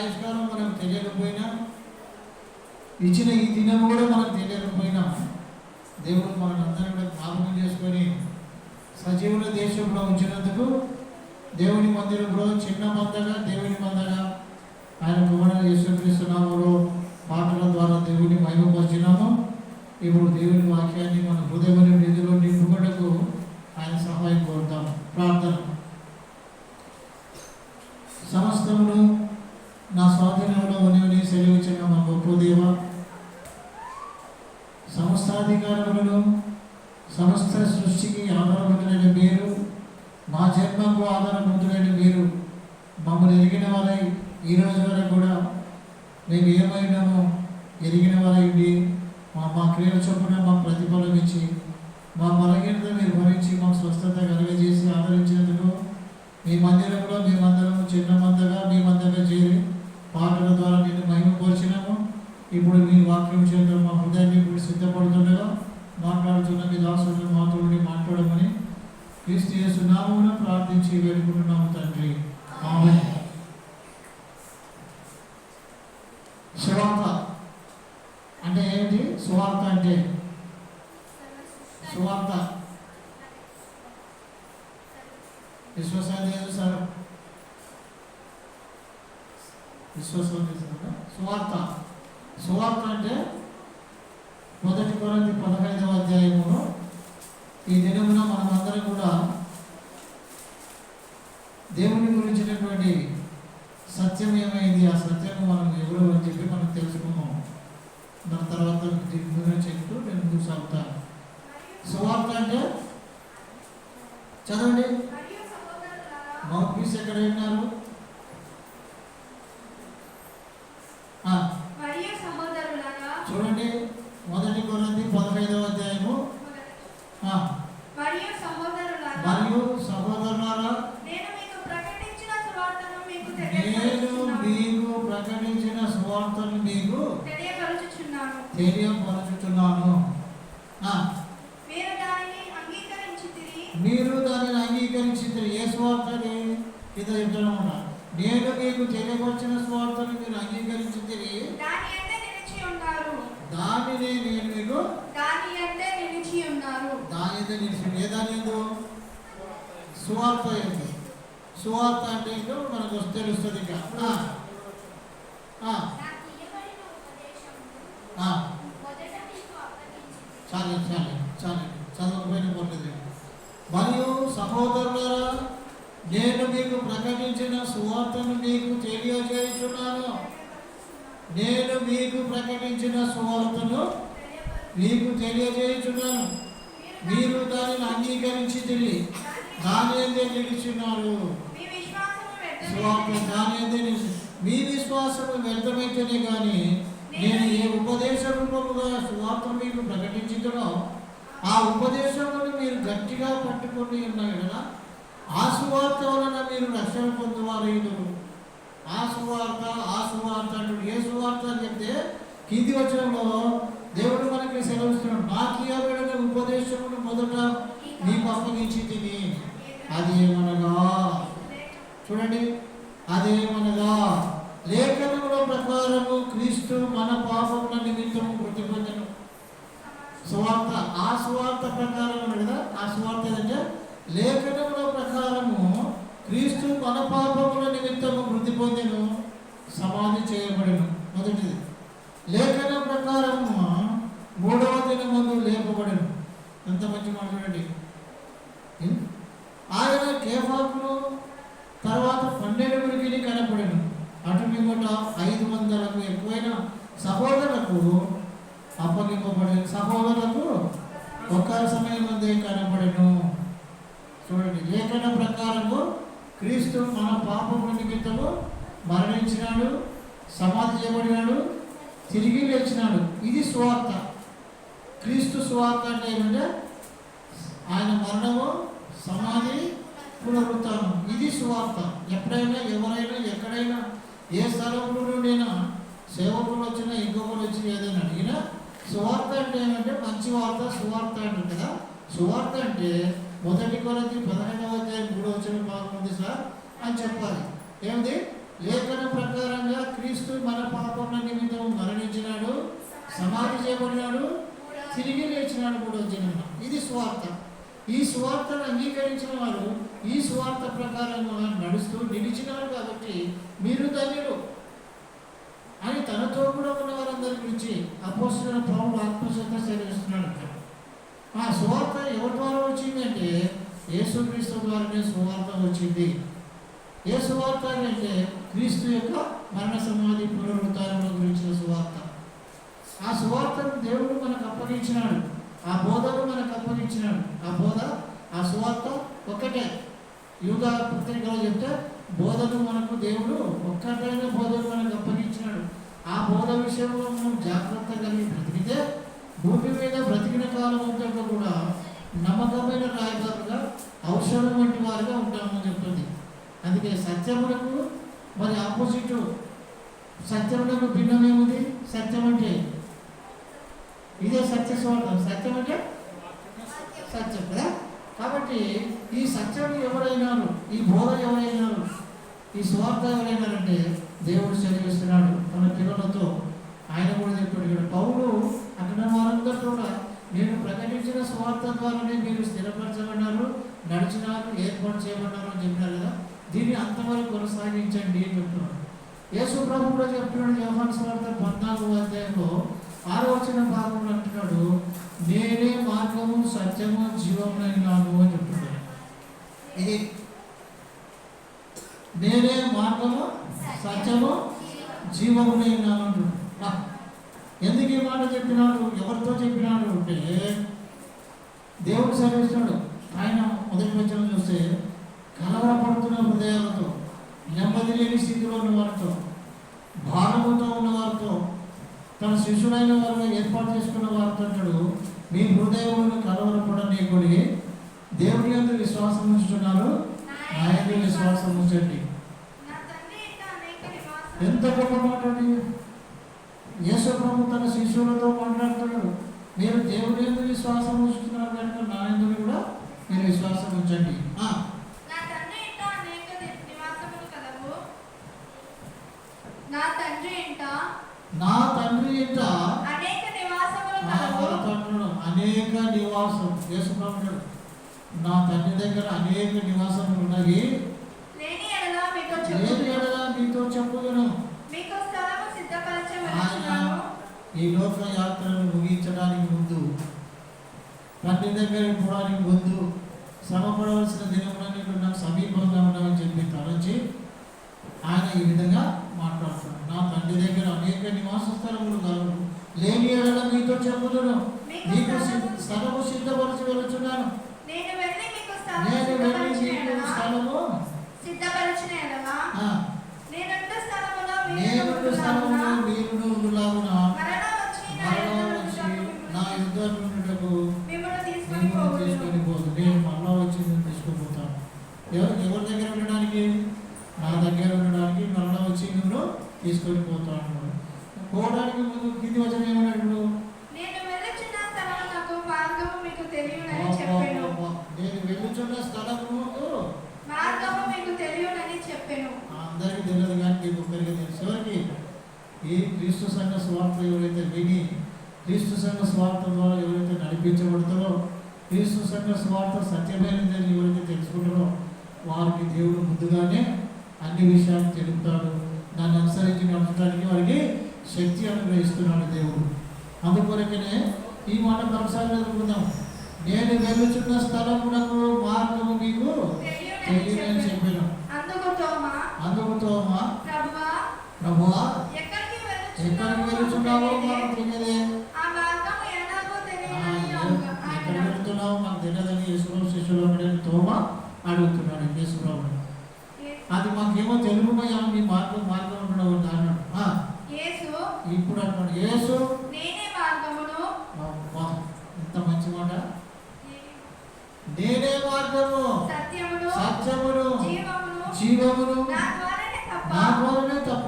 ఆయుష్కాలం మనకు తెలియకపోయినా, ఇచ్చిన ఈ దినం కూడా మనకు తెలియకపోయినా, దేవుడు మనందరం కూడా జ్ఞాపకం చేసుకొని సజీవుల దేశంలో ఉంచినందుకు దేవుని మందిరంలో చిన్న మందగా, దేవుని మందగా ఆయన కుమారుడు యేసుక్రీస్తు నామములో పాటల ద్వారా దేవుని మహిమపరిచినాము. ఇప్పుడు దేవుని వాక్యాన్ని మన హృదయమైన నిధిలో నింపుకొనకు ఆయన సహాయం కోరుతాం. ప్రార్థన. సమస్తమును నా స్వాధీనంలో ఉన్నవని సెలవిచ్చిన మా గొప్ప దేవ, సమస్తాధికారములను సమస్త సృష్టికి ఆధారభూతులైన మీరు, మా జన్మకు ఆధారభూతులైన మీరు మమ్మల్ని ఎరిగిన వారై ఈ రోజు వరకు కూడా మేము ఏమైనామో ఎరిగిన వారైంది. మా క్రియల చొప్పున మా ప్రతిఫలం ఇచ్చి మా బలహీనత మీరు భరించి మాకు స్వస్థత కలుగజేసి ఆదరించినందుకు మీ మందిరంలో మేమందరం చిన్న మందగా మీ మందగా చేరి పాటల ద్వారా నేను మహిమపరిచినాము. ఇప్పుడు మీ వాక్యం చేత మా హృదయాన్ని ఇప్పుడు సిద్ధపడుతుండగా మాట్లాడుతున్న మీ దాసుని మాతో మాట్లాడమని క్రీస్తు యేసు నామమున ప్రార్థించి వేడుకుంటున్నాము తండ్రి. ఆమేన్. సువార్త అంటే ఏంటి? సువార్త అంటే సువార్త విశ్వసందేశం సార్, విశ్వసందేశం సువార్త. సువార్త అంటే 1 కొరింథీ 15వ అధ్యాయములో ఈ దినమున మనమందరం కూడా దేవుని గురించినటువంటి సత్యం ఏమైంది, ఆ సత్యం మనం ఎవరు అని చెప్పి మనం తెలుసుకున్నాం. దాని తర్వాత దీని గురించి చెప్తూ నేను ముందుకు సాగుతాను. సువార్త అంటే చదవండి. మౌత్ పీస్ ఎక్కడ విన్నారు? చూడండి, 1 కొరింథీ 15వ అధ్యాయము. మరియు సహోదరులారా, నేను మీకు ప్రకటించిన సువార్తను మీకు తెలియపరచుచున్నాను. మీరు దానిని అంగీకరించితిరి. ఏ స్వార్థని ఇది చెప్తున్నా? నేను మీకు తెలియపరిచిన స్వార్థను మీరు అంగీకరించితిరి. దానిని నేను మీకు దాని నిలిచి. ఏ దాని ఏందో? సువార్త ఏంటి? సువార్త అంటే ఏంటో మనకు తెలుస్తుంది. ఇంకా చాలు చాలు చాలు చదవకపోయిన పర్లేదు. మరియు సహోదరులారా, నేను మీకు ప్రకటించిన సువార్తను మీకు తెలియజేయుచున్నాను. నేను మీకు ప్రకటించిన సువార్తను మీకు తెలియజేయుచున్నాను. మీరు దానిని అంగీకరించితిరి. దాని యందే నిలిచినారు. సువార్త దాని యందే నిలిచి. మీ విశ్వాసము వ్యర్థమైతేనే కానీ నేను ఏ ఉపదేశ రూపముగా సువార్త మీకు ప్రకటించుతునో ఆ ఉపదేశమును మీరు గట్టిగా పట్టుకొని ఉన్నాయి కదా, ఆ సువార్త వలన మీరు రక్షణ పొందువారు. ఆ సువార్త అంటూ ఏ సువార్త అని చెప్తే కింది వచనంలో దేవుడు మనకి సెలవుస్తున్నాడు. నాకు ఇవ్వబడిన ఉపదేశమును మొదట నీకు అప్పగించి తిని. అదేమనగా చూడండి, అదేమనగా లేఖనముల ప్రకారము క్రీస్తు మన పాపముల నిమిత్తము మృతి పొందెను. సువార్త ఆ సువార్త ప్రకారం కదా. ఆ సువార్త ఏంటంటే లేఖనముల ప్రకారము క్రీస్తు మన పాపముల నిమిత్తము మృతి పొందెను, సమాధి చేయబడెను. మొదటిది. లేఖన ప్రకారము 3వ దినమందు లేపబడెను. ఎంత మంచి మాట చూడండి. ఆయన కేఫాకును తర్వాత 12 కనపడెను. అటు మిమ్మట 500కు ఎక్కువైన సహోదరులకు అప్పగింపబడెను. సహోదరులకు ఒక్క సమయం ముందే కనపడెను. చూడండి, లేఖన ప్రకారము క్రీస్తు మన పాపముల నిమిత్తము మరణించినాడు, సమాధి చేయబడినాడు, తిరిగి లేచినాడు. ఇది సువార్త. క్రీస్తు సువార్త అంటే ఏమంటే ఆయన మరణము, సమాధి, పునరుత్థానం. ఇది సువార్త. ఎప్పుడైనా ఎవరైనా ఎక్కడైనా ఏ స్థలంలోనైనా సేవకులు వచ్చినా ఇంకొకరు వచ్చి ఏదైనా అడిగినా సువార్త అంటే ఏమంటే మంచి వార్త సువార్త అంటారు కదా. సువార్త అంటే 1 కొరింథీ 15వ అధ్యాయం 3వ వచనం బాగుంది సార్ అని చెప్పాలి. ఏమిటి? లేఖన ప్రకారంగా క్రీస్తు మన పాపముల నిమిత్తం మరణించినాడు, సమాధి చేయబడినాడు, తిరిగి లేచినాడు మూడవ దినమున. ఇది సువార్త. ఈ సువార్తను అంగీకరించిన వారు ఈ సువార్త ప్రకారంగా నడుస్తూ నిలిచినారు కాబట్టి మీరు ధన్యులు అని తనతో కూడా ఉన్న వారందరి గురించి అపోస్తలుడైన పౌలు ఆత్మచేత సెలవిస్తున్నాడు. ఆ సువార్త ఎవరి ద్వారా వచ్చింది అంటే యేసుక్రీస్తు ద్వారానే సువార్త వచ్చింది. ఏ సువార్త అంటే క్రీస్తు యొక్క మరణ సమాధి పునరుద్ధారణ గురించిన సువార్త. ఆ సువార్తను దేవుడు మనకు అప్పగించినాడు, ఆ బోధను మనకు అప్పగించినాడు. ఆ బోధ, ఆ సువార్త ఒక్కటే. యూదా పత్రికలో చెప్తే బోధను మనకు దేవుడు ఒక్కటైన బోధను మనకు అప్పగించినాడు. ఆ బోధ విషయంలో మనం జాగ్రత్త కలిగి బ్రతికితే భూమి మీద బ్రతికిన కాలం అంతా కూడా నమ్మకమైన రాయబారుగా, ఔషధం వంటి వారుగా ఉంటామని చెప్తుంది. అందుకే సత్యములకు మరి ఆపోజిట్, సత్యములకు భిన్నమేముంది? సత్యం అంటే ఇదే సత్య స్వార్థం. సత్యం అంటే సత్యం కదా. కాబట్టి ఈ సత్యం ఎవరైనారు, ఈ బోధ ఎవరైనారు, ఈ స్వార్థ ఎవరైనారంటే దేవుడు సెలవిస్తున్నాడు తన పిల్లలతో. ఆయన కూడా చెప్పాడు ఇక్కడ పౌలు అక్కడ వారందరూ కూడా నేను ప్రకటించిన స్వార్థ ద్వారానే మీరు స్థిరపరచబడినారు, నడిచినారు, ఏర్పాటు చేయబడినారు అని చెప్పినారు కదా. దీన్ని అంతవరకు కొనసాగించండి అని చెప్తున్నాడు. యేసు ప్రభు కూడా చెప్తున్నాడు యోహాను సువార్త 14వ అధ్యాయంలో 6వ వచన భాగంలో అంటున్నాడు, నేనే మార్గము సత్యము జీవమునైనాను అని చెప్తున్నాడు. ఇది నేనే మార్గము సత్యము జీవమునైనాను అంటున్నాడు. ఎందుకు ఈ మాట చెప్పినాడు, ఎవరితో చెప్పినాడు అంటే దేవుడు సెలవిస్తున్నాడు. ఆయన మొదటి వచనం చూస్తే కలవరపడుతున్న హృదయాలతో, నెమ్మది లేని స్థితిలో ఉన్న వారితో, భారముతో ఉన్న వారితో, తన శిష్యుడైన వారిని ఏర్పాటు చేసుకున్న వారితో అంటాడు, మీ హృదయములను కలవరపడనీయకుడి, దేవుని యందు విశ్వాసం ఉంచుతున్నారు, నా యందు విశ్వాసం ఉంచండి. ఎంత గొప్ప మాట అండి. యేసు ప్రభు తన శిష్యులతో మాట్లాడుతున్నాడు, మీరు దేవుని యందు విశ్వాసం ఉంచుతున్నారు కనుక నా యందు కూడా మీరు విశ్వాసం ఉంచండి. నా తండ్రి ఇంట అనేక నివాసం. యేసు ప్రభు నా తండ్రి దగ్గర అనేక నివాసములు ఉన్నాయి, లేని ఎడల మీతో చెప్పుదును. ఈ లోక యాత్రను ముగించడానికి ముందు, తండ్రి దగ్గరికి పోవడానికి ముందు, శ్రమ పడవలసిన దినములన్నీ నాకు సమీపంగా ఉన్నామని చెప్పి తలంచి ఆయన ఈ విధంగా మాట్లాడుతున్నాడు. నా తండ్రి దగ్గర అనేక నివాస స్థలములు కలవు, లేని ఎడల మీతో చెప్పుదును, మీకు స్థలము సిద్ధపరచి వెళుతున్నాను. నేను వెళ్ళి మీకు స్థలము సిద్ధపరచిన ఎడల నేనుండు స్థలములో మీరును ఉండులాగున నా యుద్ధం నుండుటకు తీసుకొని పోదు. నేను మళ్ళా వచ్చి తీసుకుపోతాను. ఎవరి దగ్గర ఉండడానికి? నా దగ్గర ఉండడానికి మళ్ళా వచ్చి నిన్ను తీసుకొని పోతాను. పోవడానికి ముందు కింది వచనం ఏమన్నాడు? నేను వెళ్ళుచున్న స్థలము మార్గము మీకు తెలియనని చెప్పాను. అందరికీ తెలియదు కానీ నీకు ఒక్కరికి తెలుసు. ఎవరికి? ఈ క్రీస్తు సంఘ స్వార్థ ఎవరైతే విని క్రీస్తు సంఘ స్వార్థ ద్వారా ఎవరైతే నడిపించబడతారో, క్రీస్తు సంఘ స్వార్థ సత్యమైనదని ఎవరైతే తెలుసుకుంటారో వారికి దేవుడు ముందుగానే అన్ని విషయాలు తెలుపుతాడు. దాన్ని అనుసరించి నడచడానికి వారికి శక్తి అనుగ్రహిస్తున్నాడు దేవుడు. అందుకొరకనే ఈ మాట కొనసాగుదాం. నేను వెళ్ళుచున్న స్థలమునకు మార్గము మీకు తెలియని చెప్పాను. అందుకు తోమా ప్రభువా ఎక్కడికి వెళ్తున్నావో మాకు తెలియదే, ఎక్కడ వెళ్తున్నావో మాకు తెలియదని యేసుప్రభు శిష్యులు తోమా అడుగుతున్నాడు. యేసుప్రభు అది మాకేమో తెలుగుమయ్యా, మీ మార్గం ఉండడం అన్నాడు. ఇప్పుడు అంటున్నాడు యేసు ఎంత మంచి మాట. నేనే మార్గము సత్యమును జీవమును, నా ద్వారానే తప్ప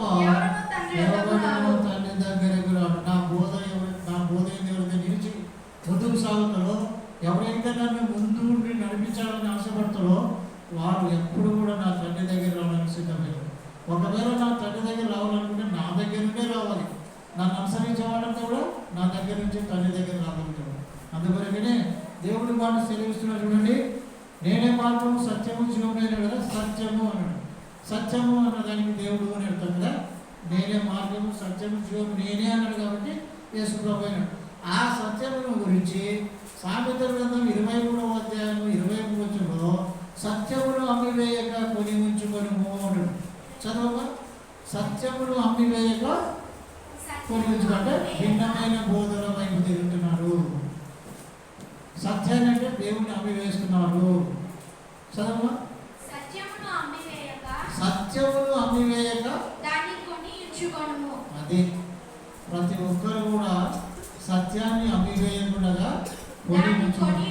ఎవరు తండ్రి దగ్గరకు రాడు. నా బోధ ఎవరైతే నిలిచి ముందుకు సాగుతారో, ఎవరైతే నన్ను ముందు నడిపించాలని ఆశపడతారో వారు ఎప్పుడు కూడా నా తండ్రి దగ్గర రావడానికి సిద్ధమయ్యారు. ఒకవేళ నా తండ్రి దగ్గర రావాలనుకుంటే నా దగ్గర నుండే రావాలి. నన్ను అనుసరించే వాళ్ళంతా కూడా నా దగ్గర నుంచి తండ్రి దగ్గర రాగలుగుతాడు. అందువరకనే దేవుడి మాట సెలవిస్తున్నాడు చూడండి. నేనే మార్గము సత్యము జీవమైన కదా, సత్యము అన్నాడు. సత్యము అన్న దానికి దేవుడు అని అర్థం కదా. నేనే మార్గము సత్యము జీవము నేనే అన్నాడు కాబట్టి యేసు ప్రభువు అయినాడు. ఆ సత్యమును గురించి సామెతల గ్రంథం 23వ అధ్యాయం 23వ వచనంలో సత్యమును అమ్మివేయక కొని ఉంచుకొనుము అన్నాడు. చదవగా సత్యమును అమ్మివేయక కొని ఉంచుకుంటే భిన్నమైన బోధన వైపు తిరుగుతున్నారు. సత్యాన్ని అంటే దేవుని అమ్మివేస్తున్నారు. చదవగా సత్యమును అమ్మివేయక అది ప్రతి ఒక్కరు కూడా సత్యాన్ని అమ్మివేయకుండా కొని ఉంచుకోండి.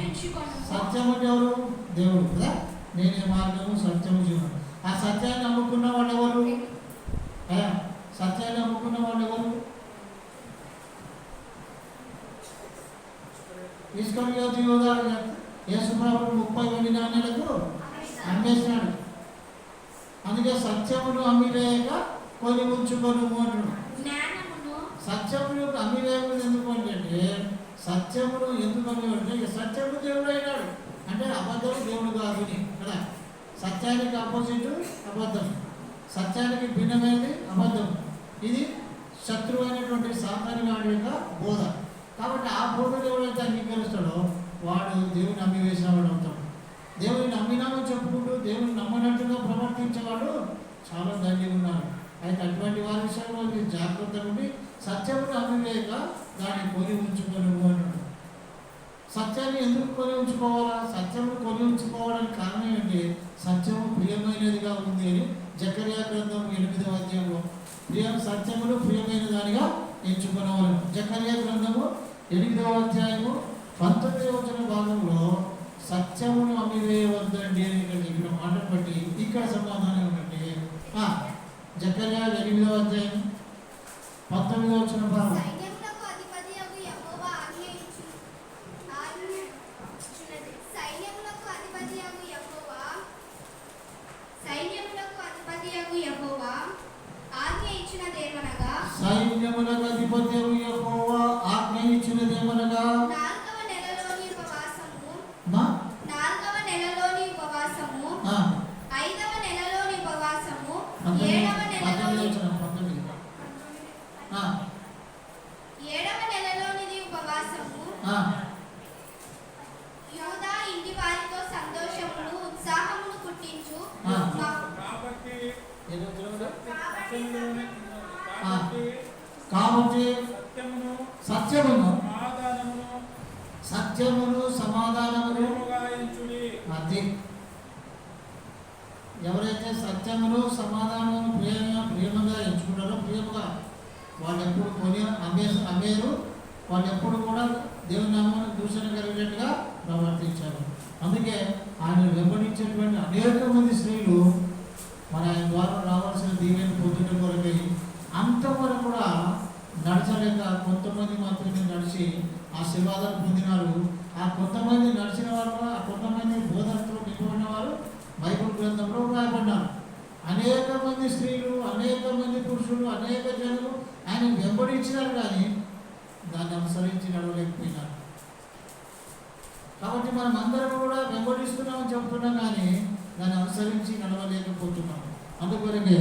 సత్యం అంటే ఎవరు? దేవుడు కదా. నేనే మార్గము సత్యము జీవనం. ఆ సత్యాన్ని అమ్ముకున్న వాళ్ళు ఎవరు? సత్యాన్ని అమ్ముకున్న వాళ్ళు ఎవరు? ఇస్కరియోతు యూదా యేసు ప్రభువును 30 వెండి నాణేలకు అమ్మేసినాడు. అందుకే సత్యమును అమ్మివేయక కొని ఉంచుకొనుము అంటున్నాడు. సత్యమును అమ్మివేయకుండా ఎందుకు అంటే సత్యమును ఎందుకు అమ్మివేయంటే సత్యము దేవుడు అయినాడు అంటే అబద్ధం దేవుడు కాదు కదా. సత్యానికి ఆపోజిట్ అబద్ధం, సత్యానికి భిన్నమైనది అబద్ధం. ఇది శత్రువు అయినటువంటి సాతాను వాడి యొక్క బోధ. కాబట్టి ఆ బోధను ఎవరైతే అంగీకరిస్తాడో వాడు దేవుని అమ్మివేసిన వాడు అవుతాడు. దేవుని నమ్మినామని చెప్పుకుంటూ దేవుని నమ్మనట్టుగా ప్రవర్తించేవాడు చాలా దండి ఉన్నారు. అయితే అటువంటి వారి విషయంలో మీరు జాగ్రత్తగా ఉండి సత్యమును అమ్మివేయక దాన్ని కొని ఉంచుకొనుము అన్నాడు. సత్యాన్ని ఎందుకు కొని ఉంచుకోవాలా? సత్యము కొని ఉంచుకోవడానికి కారణం ఏంటి? సత్యము ప్రియమైనదిగా ఉంది అని జకర్యా గ్రంథం 8వ అధ్యాయంలో సత్యమును ప్రియమైన దానిగా ఎంచుకునేవారు. జకర్యా గ్రంథము 8వ అధ్యాయము 19వ వచన భాగంలో సత్యమును అమ్మివేయవద్దండి అని ఇక్కడ చెప్పిన మాటను బట్టి ఇక్కడ సమాధానం ఏంటంటే జకర్యా 8వ అధ్యాయం 19వ వచన భాగం సైన్యములకు అధిపతియగు యెహోవా ఆజ్ఞ ఇచ్చినదేమనగా 4వ నెలలోని ఉపవాసము 5వ నెలలోని ఉపవాసము 7వ నెలలోని ఉపవాసము 7వ నెలలోనిది ఉపవాసము యూదా ఇంటి వారితో సంతోషమును ఉత్సాహమును పుట్టించు. కాబట్టి సత్యమును సమాధానమును అది ఎవరైతే సత్యమును సమాధానమును ప్రేమగా ఎంచుకుంటారో ప్రియముగా వాళ్ళు ఎప్పుడు కొని అమ్మేరు. వాళ్ళు ఎప్పుడు కూడా దేవుని నామాన్ని దూషణ కలిగేట్టుగా ప్రవర్తించారు. అందుకే ఆయన వెంబడించేటువంటి అనేక మంది స్త్రీలు మన ఆయన ద్వారా రావాల్సిన దీవెని పొందడం కొరకై అంతవరకు కూడా నడచలేక కొంతమంది మాత్రమే నడిచి ఆశీర్వాదాలు పొందినారు. ఆ కొంతమంది నడిచిన వారు, ఆ కొంతమంది బోధనతో నింపబడిన వారు బైబిల్ గ్రంథంలో రాయబడ్డారు. అనేక మంది స్త్రీలు, అనేక మంది పురుషులు, అనేక జనులు ఆయన వెంబడించినారు కానీ దాన్ని అనుసరించి నడవలేకపోయినారు. కాబట్టి మనం అందరం కూడా వెంబడిస్తున్నామని చెప్తున్నాం కానీ దాన్ని అనుసరించి నడవలేకపోతున్నాం. అందుకొరకే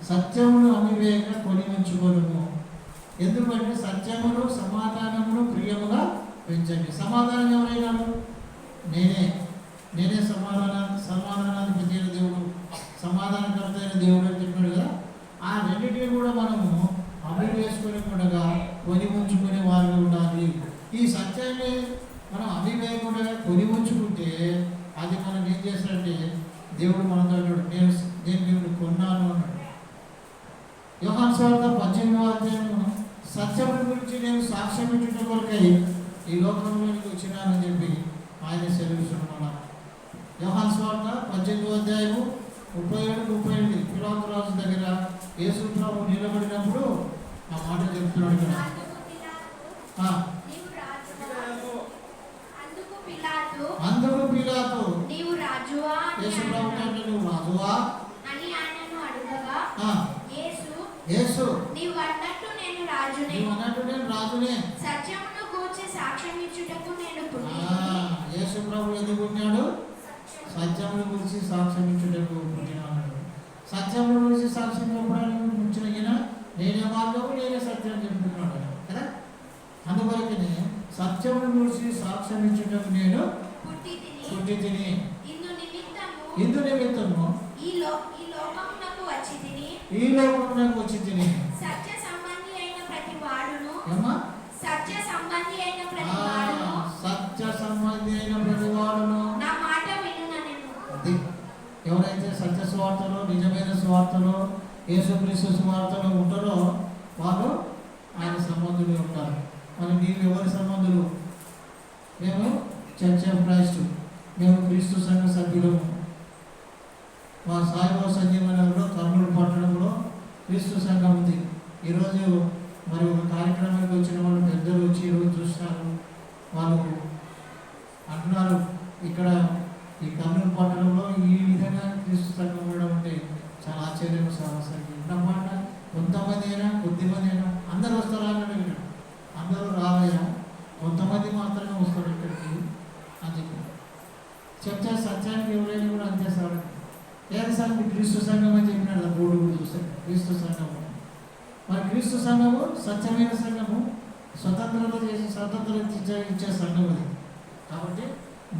సత్యమును అమ్మివేయక కొని ఉంచుకొనుము. ఎందుకంటే సత్యమును సమాధానమును ప్రియముగా పెంచండి. సమాధానం ఎవరైనాడు? నేనే సమాధానాధిపతి అయిన దేవుడు, సమాధానకర్త అయిన దేవుడు అని చెప్పాడు కదా. ఆ రెండింటినీ కూడా మనము అమలు వేసుకుని ఉండగా కొని ఉంచుకునే వారు ఉండాలి. ఈ సత్యాన్ని మనం అభివేయకుండా కొని ఉంచుకుంటే అది మనం ఏం చేస్తాడంటే దేవుడు మనతో అన్నాడు, నేను దేవుడు కొన్నాను అన్నాడు. యోహాను సువార్త 18వ అధ్యాయం సత్యం గురించి నేను సాక్ష్యం ఇచ్చుట కొరకై ఈ లోకంలోనికి వచ్చినానని చెప్పి ఆయన సెలవిస్తున్నాడు. యోహాను సువార్త 18వ అధ్యాయము 37-38 పిలాతు రాజు దగ్గర యేసు ప్రభు నిలబడినప్పుడు ఆ మాట చెప్తున్నాడు ఇక్కడ. అందుకు పిలాతు నీవు రాజువా యేసు ప్రభు అంటే నువ్వు రాజువా అని ఆయనను అడుగగా రాజునే. సత్యమును గూర్చి సాక్ష్యం ఇచ్చుటకు నేను పుట్టితిని. యేసు ప్రభు ఎందుకు పుట్టాడు? సత్యమును గురించి సాక్ష్యం ఇచ్చుటకు పుట్టినాడు. సత్యమును గురించి సాక్ష్యం చెప్పడానికి పుట్టిన ఈయన నేనే మార్గము నేనే సత్యం చెప్తున్నాడు కదా. అందువరకనే సత్యమును గురించి సాక్ష్యం ఇచ్చుటకు నేను పుట్టితిని. ఇందు నిమిత్తము ఈ లోకమునకు వచ్చి తిని. సత్య సంబంధి అయిన ప్రతి వాడును నా మాట వినుననెను. ఎవరైతే సత్య సువార్తలో నిజమైన సువార్తలో యేసుక్రీస్తు సువార్తలో ఉంటారో వాళ్ళు ఆయన సంబంధులు ఉంటారు. మరి మీరు ఎవరి సంబంధులు? మేము చర్చ్ ఆఫ్ క్రైస్ట్, మేము క్రీస్తు సంఘ సభ్యులము. మా సాయిబాబా సంజీవనంలో కర్నూలు పట్టణంలో క్రీస్తు సంఘం ఉంది. ఈరోజు మరి ఒక కార్యక్రమానికి వచ్చిన వాళ్ళు పెద్దలు వచ్చి ఈరోజు చూస్తున్నారు. వాళ్ళు అంటున్నారు ఇక్కడ ఈ కర్నూలు పట్టణంలో ఈ విధంగా క్రీస్తు సంఘం కూడా ఉంటే చాలా ఆశ్చర్యం సమస్యకి ఉన్నమాట. కొంతమంది అయినా కొద్దిమంది అయినా అందరూ వస్తారా అన్నాడు. ఇక్కడ అందరూ రావయ్యా, కొంతమంది మాత్రమే వస్తారు ఇక్కడికి అని చెప్పి చెప్తే సత్యానికి ఎవరైనా కూడా అంతే సార్. ఏది సార్ మీ క్రీస్తు సంఘం అని చెప్పినాడు. బోర్డు కూడా చూస్తారు క్రీస్తు సంఘము. మరి క్రీస్తు సంఘము సత్యమైన సంఘము, స్వతంత్రత ఇచ్చే సంఘం అది. కాబట్టి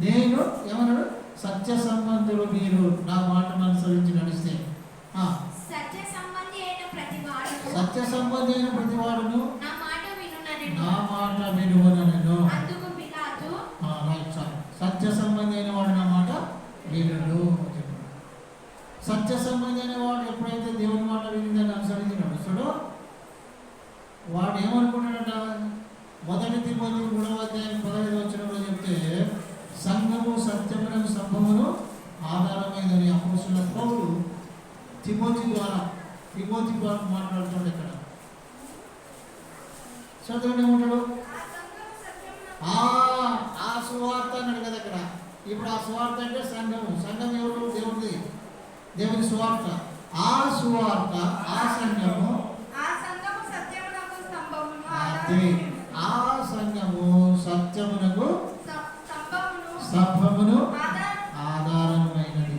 నేను ఏమన్నాడు? సత్య సంబంధులు మీరు నా మాటను అనుసరించి నడిస్తే. సత్య సంబంధి అయిన ప్రతి వాడును నా మాట వినుమనెను. అందుకు పిలాతు సత్య సంబంధి అయిన వాడు నా మాట వినుడు. సత్య సంబంధి అయిన వాడు ఎప్పుడైతే దేవుని మాట వినిందని అనుసరించి నడుస్తాడో వాడు ఏమనుకుంటాడట? 1 తిమోతి 3:15 చెప్తే సంఘము సత్యమునకు సంభవమును ఆధారమైనదని అపోస్తలుడైన పౌలు తిమోతి ద్వారా మాట్లాడుతాడు. ఇక్కడ చదువునే ఉంటాడు. ఆ సువార్త అన్నాడు కదా ఇక్కడ. ఇప్పుడు ఆ సువార్త అంటే సంఘము. సంఘం ఎవరు? దేవుడిది, దేవుని సువార్త. ఆ సువార్త, ఆ సంఘము సత్యమునకు స్తంభమును ఆధారమైనది.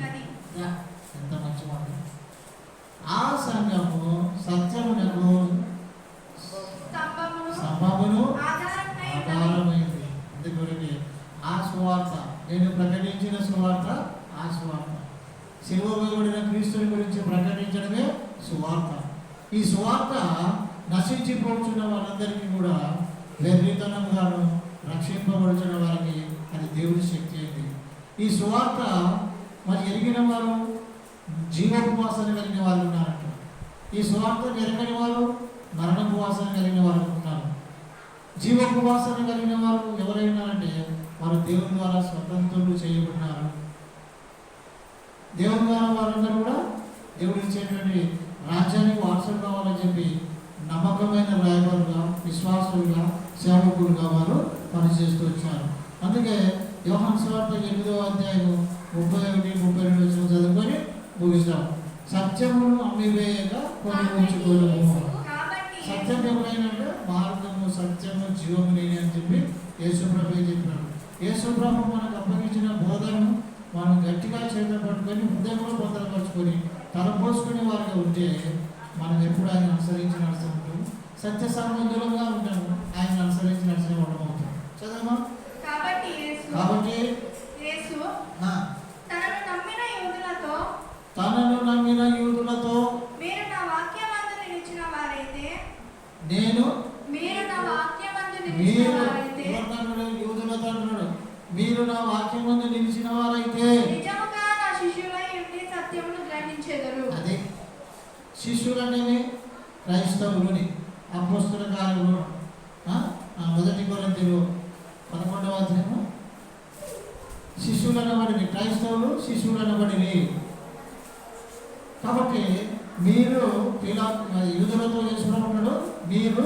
ఎంత మంచి మాట. ఆ సంఘము సత్యమునకు స్తంభమును ఆధారమైనది. అందుకొరకే ఆ సువార్త, నేను ప్రకటించిన సువార్త, ఆ సువార్త శిలువబడిన క్రీస్తుని గురించి ప్రకటించడమే సువార్త. ఈ సువార్త నశించిపోతున్న వాళ్ళందరికీ కూడా వెర్రితనంగాను, రక్షింపబడుతున్న వారికి అది దేవుడి శక్తి అయింది. ఈ సువార్త మరి ఎరిగిన వారు జీవోపవాసన కలిగిన వాళ్ళు ఉన్నారంట. ఈ సువార్త ఎరగని వారు మరణోపవాసన కలిగిన వారు ఉన్నారు. జీవోపవాసన కలిగిన వారు ఎవరైనారంటే వారు దేవుని ద్వారా స్వతంత్రులు చేయబడినారు. దేవుని ద్వారా వారందరూ కూడా దేవుడు ఇచ్చేటువంటి రాజ్యానికి వారసులు కావాలని చెప్పి నమ్మకమైన రాయబారుగా, విశ్వాసులుగా, సేవకులుగా వారు పనిచేస్తూ వచ్చారు. అందుకే యోహాను సువార్త 8:31-32 చదువుకొని ముగిస్తాం. సత్యమును అమ్మివేయక కొని ఉంచుకోలేము. సత్యం ఎవరైనా మార్గము, సత్యము, జీవము నేనే అని చెప్పి యేసుప్రభు చెప్పినాడు. యేసుప్రభు మనకు అప్పగించిన బోధను మనం గట్టిగా చేత పట్టుకొని హృదయంలో భద్రపరుచుకొని తలపోసుకునే వారిగా ఉంటే మనం ఎప్పుడు ఆయన అనుసరించి నడుస్తూ ఉంటాం. సత్య సంబంధులుగా ఉంటాము, ఆయన అనుసరించి నడిచిన వాళ్ళం అవుతాం. చదవమా. కాబట్టి తనను నమ్మిన యూదులతో మీరు నా వాక్యమందు నిలిచిన వారైతే యూదులతో అంటున్నాడు, మీరు నా వాక్యమందు నిలిచిన వారైతే నిజముగా నా శిష్యులై ఉండి సత్యమును గ్రహించెదరు. అదే శిష్యులనేవి క్రైస్తవులని అపోస్తల కార్యములు 1 కొరింథీయులు 11వ అధ్యాయము శిష్యులు అనబడిని, క్రైస్తవులు శిష్యులు అనబడిని. కాబట్టి మీరు యూదులతో చేసుకున్నాడు, మీరు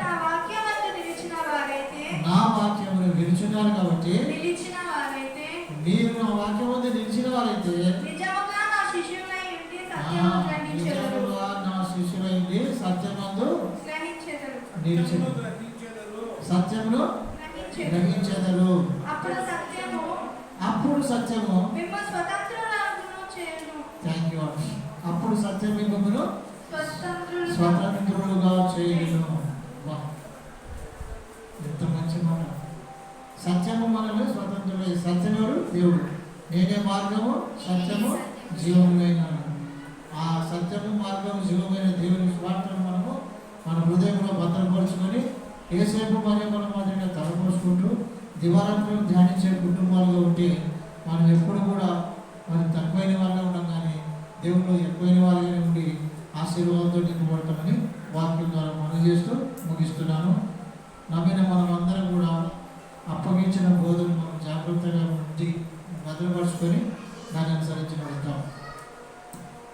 నా వాక్యమందు నిలిచిన వారైతే, నా వాక్యమును విరుచున్నారు కాబట్టి మీరు నా వాక్యమందు నిలిచిన వారైతే నిజముగా నా శిష్యులై ఉండి సత్యమును గ్రహించెదరు. సత్యమందు నిలిచి అప్పగించెదరు. అప్పుడు సత్యము థ్యాంక్ యూ. అప్పుడు సత్యం మిమ్మల్ని స్వతంత్రులుగా చేయను. ఎంత మంచి మాట. సత్యము మనల్ని స్వతంత్రులు. సత్యముడు దేవుడు. నేనే మార్గము సత్యము జీవమైన. ఆ సత్యము మార్గము జీవమైన దేవుని స్వార్థను మనము మన హృదయంలో భద్రపరుచుకొని ఏసేపు మరియు మన మాదిరిగా తలపోసుకుంటూ దివారాత్రులు ధ్యానించే కుటుంబాలుగా ఉంటే మనం ఎప్పుడు కూడా మనం తక్కువైన వాళ్ళే ఉన్నాం, కానీ దేవుళ్ళు ఎక్కువైన వాళ్ళనే ఉండి ఆశీర్వాదంతో నింపబడతామని వాక్యం ద్వారా మనం చేస్తూ ముగిస్తున్నాను. నమ్మిన మనం అందరం కూడా అప్పగించిన బోధను మనం జాగ్రత్తగా ఉండి భద్రపరుచుకొని దాన్ని అనుసరించి నడుస్తాం.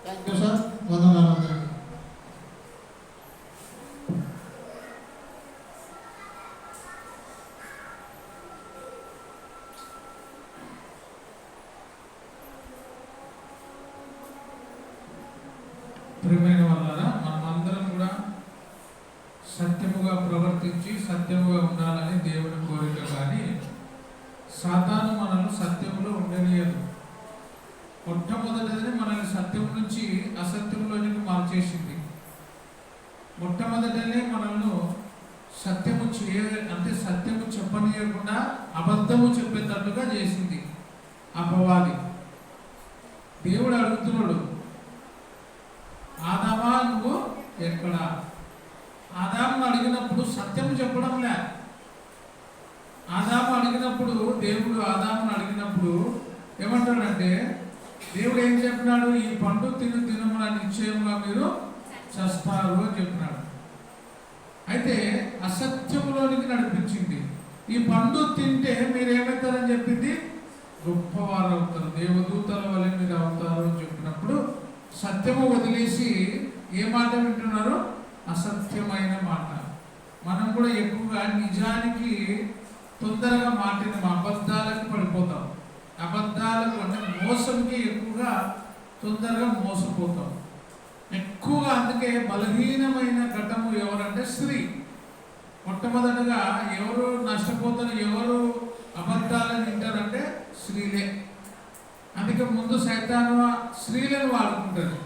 Thank you sir. వందనాలు అందరికీ. ప్రియమైన వాళ్ళారా, మనమందరం కూడా సత్యముగా ప్రవర్తించి సత్యముగా ఉండాలని దేవుని కోరిక. కానీ సాతాను మనల్ని సత్యములో ఉండనియదు. మొట్టమొదటిది మనల్ని సత్యం నుంచి అసత్యంలోనికి మార్చేసింది. మొట్టమొదటనే మనల్ని సత్యము అంటే సత్యము చెప్పనీయకుండా అబద్ధము చెప్పేటట్టుగా చేసింది అపవాది. దేవుడు అడుగుతున్నాడు, ఆదామా నువ్వు ఎక్కడా? ఆదామును అడిగినప్పుడు సత్యము చెప్పడంలే. ఆదాము అడిగినప్పుడు దేవుడు ఆదామును అడిగినప్పుడు ఏమంటాడంటే, దేవుడు ఏం చెప్పినాడు? ఈ పండు తినమున నిశ్చయముగా మీరు చస్తారు అని చెప్పినాడు. అయితే అసత్యములోనికి నడిపించింది. ఈ పండు తింటే మీరు ఏమవుతారని చెప్పింది? గొప్పవారు అవుతారు, దేవదూతల వల్ల మీరు అవుతారు అని చెప్పినప్పుడు సత్యము వదిలేసి ఏ మాట వింటున్నారు? అసత్యమైన మాట. మనం కూడా ఎక్కువగా నిజానికి తొందరగా మాటిన అబద్ధాలకు పడిపోతాం. అబద్ధాలకు అంటే మోసంకి ఎక్కువగా తొందరగా మోసపోతాం ఎక్కువగా. అందుకే బలహీనమైన ఘటము ఎవరంటే స్త్రీ. మొట్టమొదటగా ఎవరు నష్టపోతారు, ఎవరు అబద్ధాలను వింటారంటే స్త్రీలే. అందుకే ముందు సైతాను స్త్రీలను వాడుకుంటారు.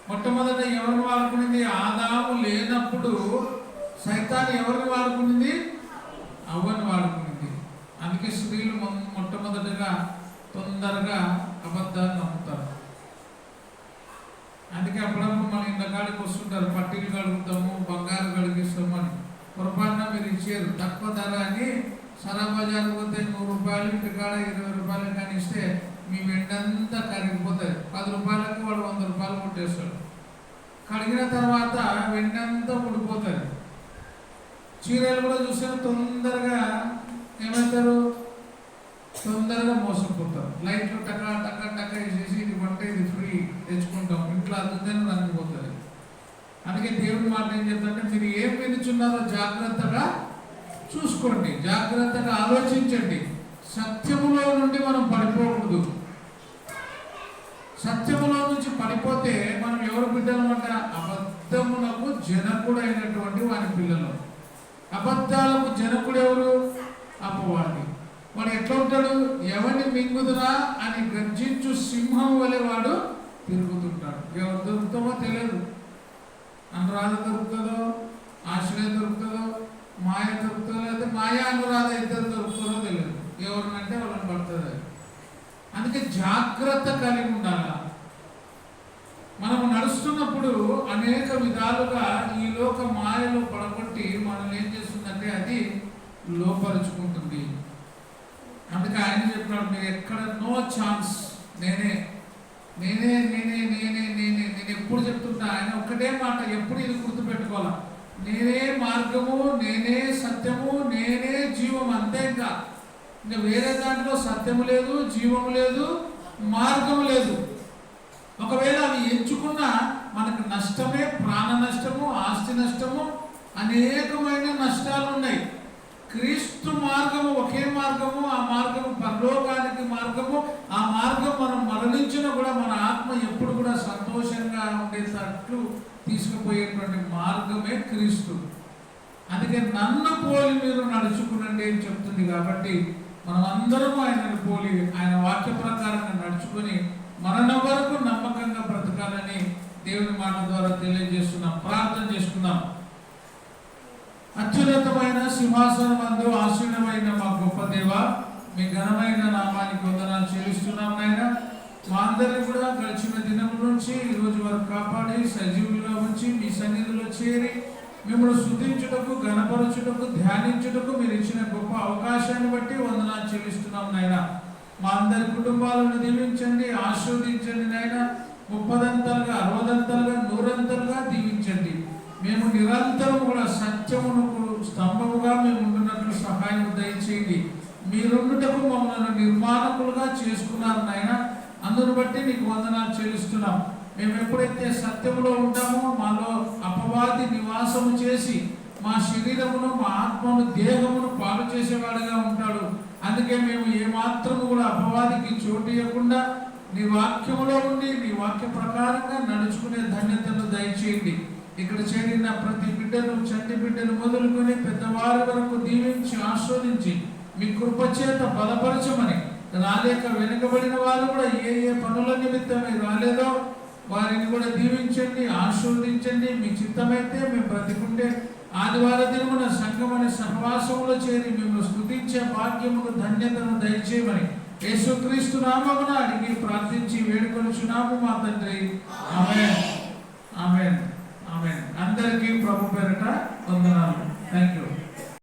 మొట్టమొదట ఎవరిని వాడుకునేది? ఆదాము లేనప్పుడు సైతాను ఎవరిని వాడుకునేది? అవ్వని వాడుకునేది. అందుకే స్త్రీలు మొట్టమొదటగా తొందరగా అబద్ధాన్ని నమ్ముతారు. అందుకే అప్పుడప్పుడు మన ఇంత కాడికి వస్తుంటారు, పట్టీలు కడుగుతాము, బంగారు కడిగిస్తాము అని. పొరపాటున మీరు ఇచ్చారు తక్కువ ధర అని సరా బజార్ పోతే 100 రూపాయలు, ఇంటికాడ 20 రూపాయలు కానీ ఇస్తే మీ వెంటంతా కరిగిపోతుంది. 10 రూపాయలకు వాడు 100 రూపాయలు కొట్టేస్తాడు. కడిగిన తర్వాత వెంటంతా ఉడిపోతుంది. చీరలు కూడా చూస్తే తొందరగా ఏమవుతారు? తొందరగా మోసపోతారు. లైట్లు టకా టకా టకా వేసేసి ఇది కొంటే ఇది ఫ్రీ తెచ్చుకుంటాం, ఇంట్లో అద్దుదని రంగిపోతుంది. అందుకే దేవుడి మాట ఏం చెప్తారంటే, మీరు ఏం వినుచున్నారో జాగ్రత్తగా చూసుకోండి, జాగ్రత్తగా ఆలోచించండి. సత్యములో నుండి మనం పడిపోకూడదు. సత్యములో నుంచి పడిపోతే మనం ఎవరు బిడ్డలమంట? అబద్ధములకు జనకుడైనటువంటి వారి పిల్లలు. అబద్ధాలకు జనకుడు ఎవరు? అపవాది. వాడు ఎట్లా ఉంటాడు? ఎవరిని మింగుదురా అని గర్జించు సింహం వలె వాడు తిరుగుతుంటాడు. ఎవరు దొరుకుతామో తెలియదు. అనురాధ దొరుకుతుందో, ఆశ్రయ దొరుకుతుందో, మాయ దొరుకుతుందో, లేదా మాయ అనురాధ ఇద్దరు దొరుకుతుందో తెలియదు. ఎవరినంటే వాళ్ళని పడుతుంది. అందుకే జాగ్రత్త కలిగి ఉండాలి. మనము నడుస్తున్నప్పుడు అనేక విధాలుగా ఈ లోక మాయలో పడగొట్టి మనల్ని ఏం చేస్తుందంటే అది లోపరుచుకుంటుంది. అందుకే ఆయన చెప్పినాడు, మీరు ఎక్కడ నో ఛాన్స్, నేనే నేనే నేనే నేనే నేనే నేను ఎప్పుడు చెప్తుంటా. ఆయన ఒక్కటే మాట ఎప్పుడు ఇది గుర్తుపెట్టుకోవాలా, నేనే మార్గము, నేనే సత్యము, నేనే జీవం. అంతే. ఇంకా వేరే దాంట్లో సత్యము లేదు, జీవము లేదు, మార్గము లేదు. ఒకవేళ అవి ఎంచుకున్నా మనకు నష్టమే, ప్రాణ నష్టము, ఆస్తి నష్టము, అనేకమైన నష్టాలు ఉన్నాయి. క్రీస్తు మార్గము ఒకే మార్గము, ఆ మార్గము పరలోకానికి మార్గము. ఆ మార్గం మనం మరణించినా కూడా మన ఆత్మ ఎప్పుడు కూడా సంతోషంగా ఉండేటట్లు తీసుకుపోయేటువంటి మార్గమే క్రీస్తు. అందుకే నన్ను పోలి మీరు నడుచుకునండి అని చెప్తుంది. కాబట్టి మనం అందరం ఆయనను పోలి ఆయన వాక్య ప్రకారంగా నడుచుకొని మరణం వరకు నమ్మకంగా బ్రతకాలని దేవుని మాట ద్వారా తెలియజేస్తున్నాం. ప్రార్థన చేసుకుందాం. అత్యున్నతమైన సింహాసనం అందు ఆశీనమైన మా గొప్ప దేవ, మీ ఘనమైన నామానికి వందనాలు చెల్లిస్తున్నాం నాయన. మా అందరినీ కూడా గడిచిన దినముల నుంచి ఈ రోజు వరకు కాపాడి సజీవులుగా ఉంచి మీ సన్నిధిలో చేరి మిమ్మల్ని స్తుతించుటకు, ఘనపరచుటకు, ధ్యానించుటకు మీరు ఇచ్చిన గొప్ప అవకాశాన్ని బట్టి వందనాలు చెల్లిస్తున్నాం నాయన. మా అందరి కుటుంబాలను దీవించండి, ఆశీర్వదించండి నాయన. 30దంతలుగా, 60దంతలుగా, 100దంతలుగా దీవించండి. మేము నిరంతరం కూడా సత్యమునకు స్తంభముగా మేము ఉంటున్నట్లు సహాయం దయచేయండి. మీరుండుటకు మమ్మల్ని నిర్మాణకులుగా చేసుకున్నారు నాయన. అందును బట్టి నీకు వందనాలు చెల్లిస్తున్నాం. మేము ఎప్పుడైతే సత్యములో ఉంటామో మాలో అపవాది నివాసము చేసి మా శరీరమును, మా ఆత్మను, దేహమును పాడు చేసేవాడుగా ఉంటాడు. అందుకే మేము ఏమాత్రము కూడా అపవాదికి చోటు ఇవ్వకుండా నీ వాక్యములో ఉండి నీ వాక్య ప్రకారంగా నడుచుకునే ధన్యతను దయచేయండి. ఇక్కడ చేరిన ప్రతి బిడ్డను, చంటి బిడ్డను మొదలుకొని పెద్దవారి వరకు దీవించి ఆస్వాదించి మీ కృపచేత బలపరచమని, రాలేక వెనుకబడిన వారు కూడా ఏ ఏ పనుల నిమిత్తమే రాలేదో వారిని కూడా దీవించండి, ఆశీర్వదించండి. మీ చిత్తమైతే మేము బ్రతికుంటే ఆదివార దినమున సంఘమని సహవాసములో చేరి మేము స్తుతించే భాగ్యమును, ధన్యతను దయచేయమని యేసుక్రీస్తు నామమున అడిగి ప్రార్థించి వేడుకొనుచున్నాము మా తండ్రి. ఆమేన్, ఆమేన్, ఆమేన్. అందరికీ ప్రభు పేరిట వందనాలు. Thank you.